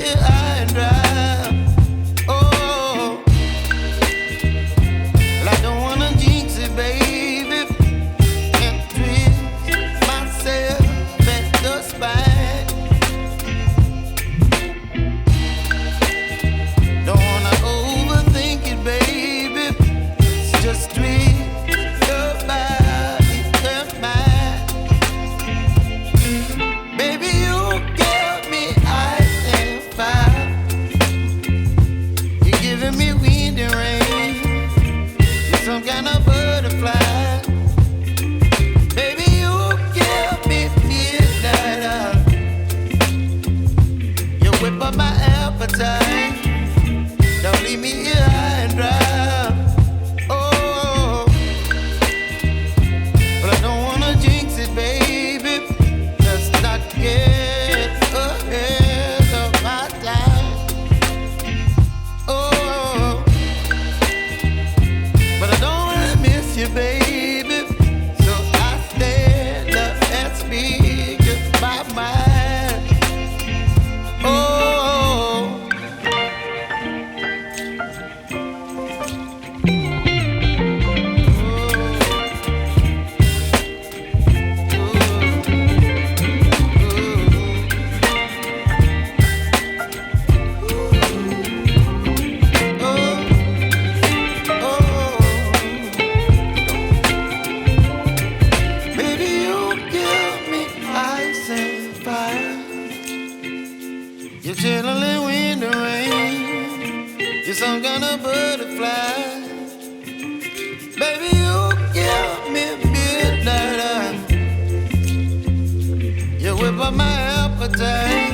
here high and dry. Oh, well, I don't wanna jinx it, baby, and twist myself at the spine. Don't wanna overthink it, baby. It's just twist your body and mine. Baby, you give me ice and fire. You're giving me wind and rain. You're some kind of butterfly. Baby, you give me midnight. You whip up my appetite. Don't leave me here high and dry. Oh, but I don't wanna jinx it, baby. Let's not get ahead of my time. Oh, but I don't wanna miss you, baby. So I stand up and speak my mind. Oh. You're chilling wind and rain. You're some kind of butterfly. Baby, you give me midnight. You whip up my appetite.